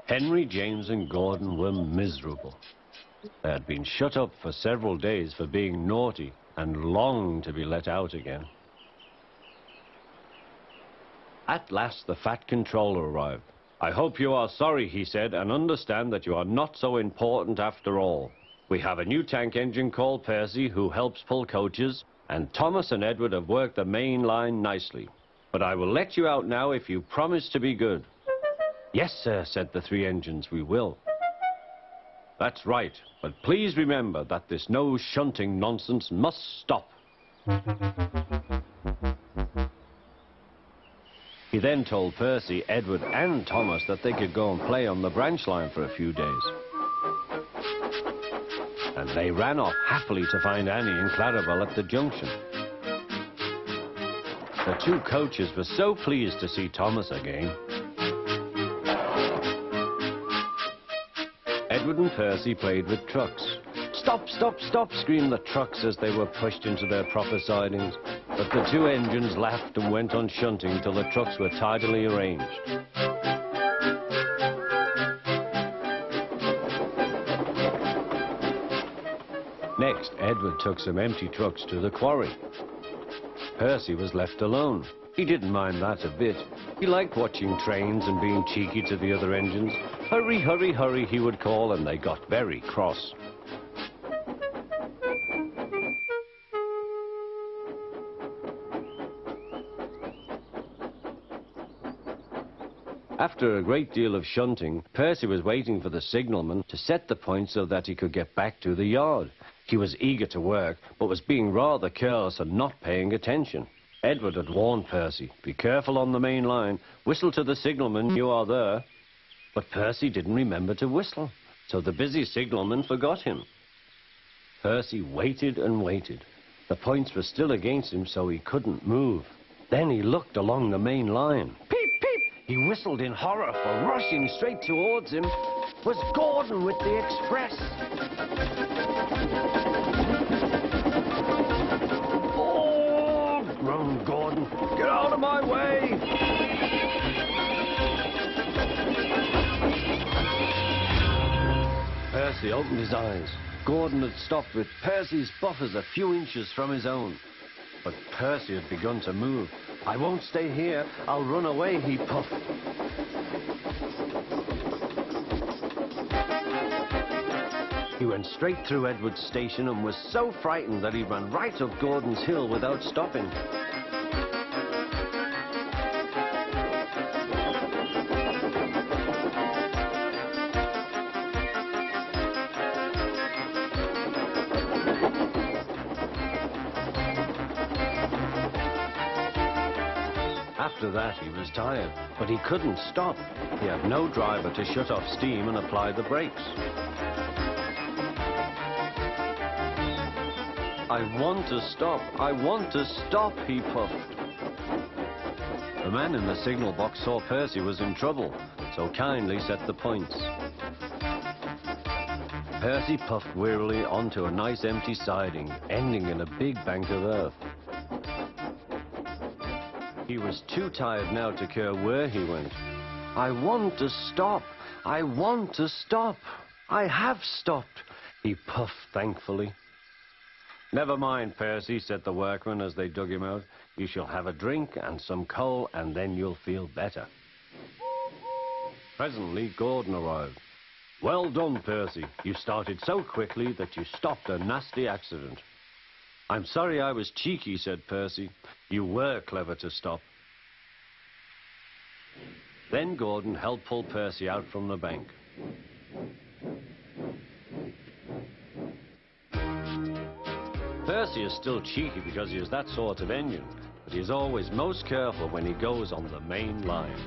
Henry, James, and Gordon were miserable. They had been shut up for several days for being naughty and longed to be let out again. At last, the Fat Controller arrived. "I hope you are sorry," he said, "and understand that you are not so important after all. We have a new tank engine called Percy who helps pull coaches, and Thomas and Edward have worked the main line nicely. But I will let you out now if you promise to be good." "Yes, sir," said the three engines, "we will." "That's right, but please remember that this no shunting nonsense must stop." He then told Percy, Edward, and Thomas that they could go and play on the branch line for a few days. And they ran off happily to find Annie and Clarabelle at the junction. The two coaches were so pleased to see Thomas again. Edward and Percy played with trucks. "Stop, stop, stop," screamed the trucks as they were pushed into their proper sidings. But the two engines laughed and went on shunting till the trucks were tidily arranged. Next, Edward took some empty trucks to the quarry. Percy was left alone. He didn't mind that a bit. He liked watching trains and being cheeky to the other engines. "Hurry, hurry, hurry," he would call, and they got very cross. After a great deal of shunting, Percy was waiting for the signalman to set the point so that he could get back to the yard. He was eager to work, but was being rather careless and not paying attention. Edward had warned Percy, "Be careful on the main line. Whistle to the signalman you are there." But Percy didn't remember to whistle, so the busy signalman forgot him. Percy waited and waited. The points were still against him, so he couldn't move. Then he looked along the main line. Peep, peep! He whistled in horror, for rushing straight towards him was Gordon with the express. "Oh!" groaned Gordon. "Get out of my way!" Percy opened his eyes. Gordon had stopped with Percy's buffers a few inches from his own. But Percy had begun to move. "I won't stay here. I'll run away," he puffed. He went straight through Edward's station and was so frightened that he ran right up Gordon's hill without stopping. After that, he was tired, but he couldn't stop. He had no driver to shut off steam and apply the brakes. "I want to stop, I want to stop," he puffed. The man in the signal box saw Percy was in trouble, so kindly set the points. Percy puffed wearily onto a nice empty siding, ending in a big bank of earth. He was too tired now to care where he went. "I want to stop. I want to stop. I have stopped," he puffed thankfully. "Never mind, Percy," said the workman as they dug him out. "You shall have a drink and some coal, and then you'll feel better." Presently, Gordon arrived. "Well done, Percy. You started so quickly that you stopped a nasty accident." "I'm sorry I was cheeky," said Percy. "You were clever to stop." Then Gordon helped pull Percy out from the bank. Percy is still cheeky because he is that sort of engine, but he is always most careful when he goes on the main line.